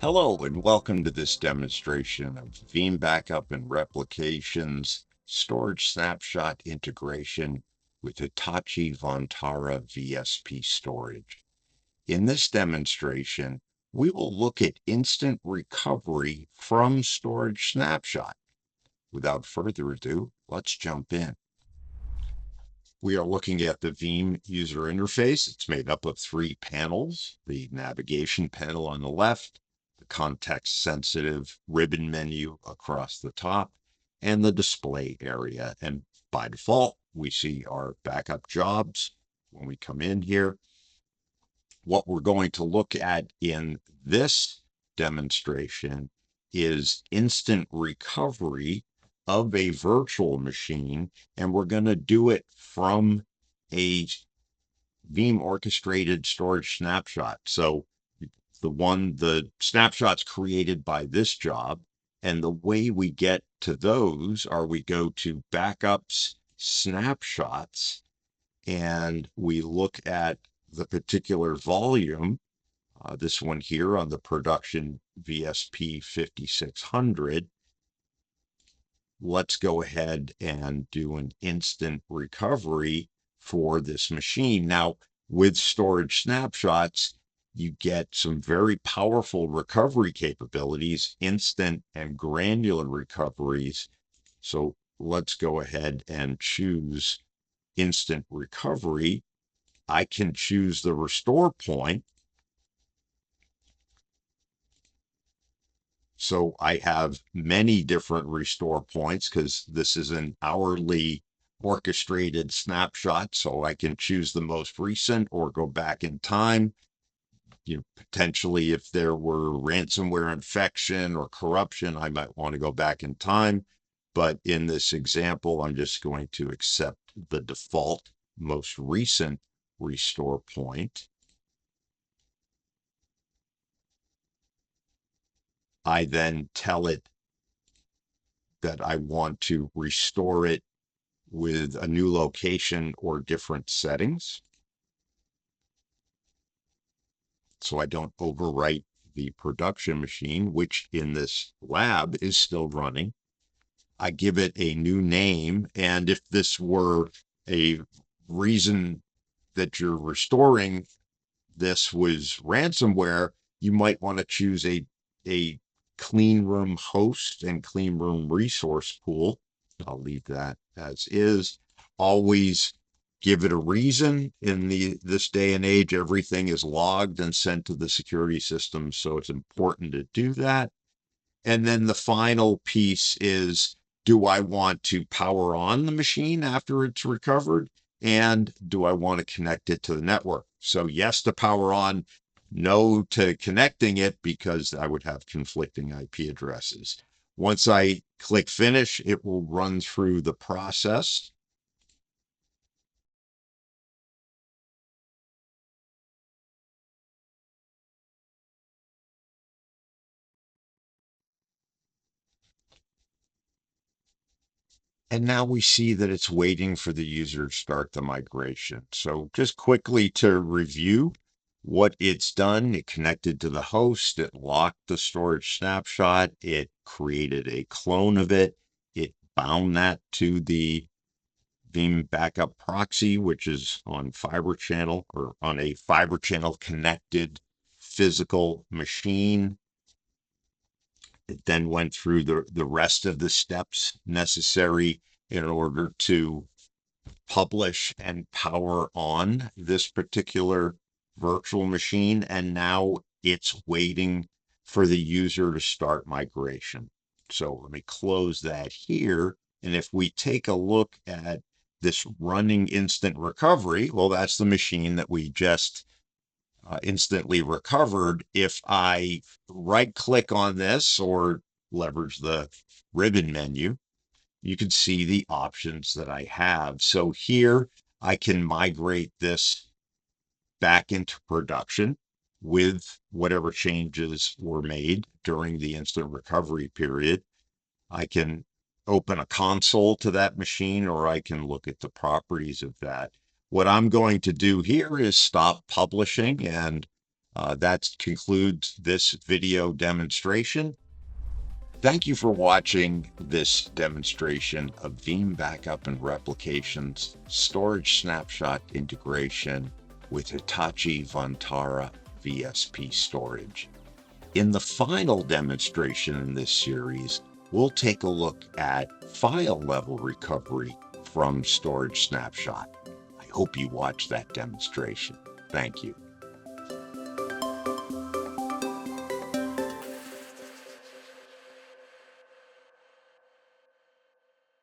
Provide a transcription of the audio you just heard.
Hello and welcome to this demonstration of Veeam Backup and Replication's storage snapshot integration with Hitachi Vantara VSP storage. In this demonstration, we will look at instant recovery from storage snapshot. Without further ado, let's jump in. We are looking at the Veeam user interface. It's made up of three panels: the navigation panel on the left, the context-sensitive ribbon menu across the top, and the display area. And by default, we see our backup jobs when we come in here. What we're going to look at in this demonstration is instant recovery of a virtual machine, and we're going to do it from a Veeam orchestrated storage snapshot. So the snapshots created by this job, and the way we get to those are we go to backups, snapshots, and we look at the particular volume, this one here on the production VSP 5600. Let's go ahead and do an instant recovery for this machine. Now, with storage snapshots, you get some very powerful recovery capabilities, instant and granular recoveries. So let's go ahead and choose instant recovery. I can choose the restore point. So I have many different restore points because this is an hourly orchestrated snapshot. So I can choose the most recent or go back in time. Potentially, if there were ransomware infection or corruption, I might want to go back in time. But in this example, I'm just going to accept the default most recent restore point. I then tell it that I want to restore it with a new location or different settings, so I don't overwrite the production machine, which in this lab is still running. I give it a new name, and if this were a reason that you're restoring this was ransomware, you might want to choose a clean room host and clean room resource pool. I'll leave that as is. Always give it a reason. In this day and age, everything is logged and sent to the security system, so it's important to do that. And then the final piece is, do I want to power on the machine after it's recovered? And do I want to connect it to the network? So yes to power on, no to connecting it, because I would have conflicting IP addresses. Once I click finish, it will run through the process. And now we see that it's waiting for the user to start the migration. So just quickly to review what it's done: it connected to the host, it locked the storage snapshot, it created a clone of it, it bound that to the Veeam Backup proxy, which is on Fiber Channel or on a Fiber Channel connected physical machine. It then went through the rest of the steps necessary in order to publish and power on this particular virtual machine. And now it's waiting for the user to start migration. So let me close that here. And if we take a look at this running instant recovery, well, that's the machine that we just instantly recovered. If I right click on this or leverage the ribbon menu, you can see the options that I have. So here I can migrate this back into production with whatever changes were made during the instant recovery period. I can open a console to that machine, or I can look at the properties of that. What I'm going to do here is stop publishing and That concludes this video demonstration. Thank you for watching this demonstration of Veeam Backup and Replication's storage snapshot integration with Hitachi Vantara VSP storage. In the final demonstration in this series, we'll take a look at file level recovery from storage snapshot. I hope you watch that demonstration. Thank you.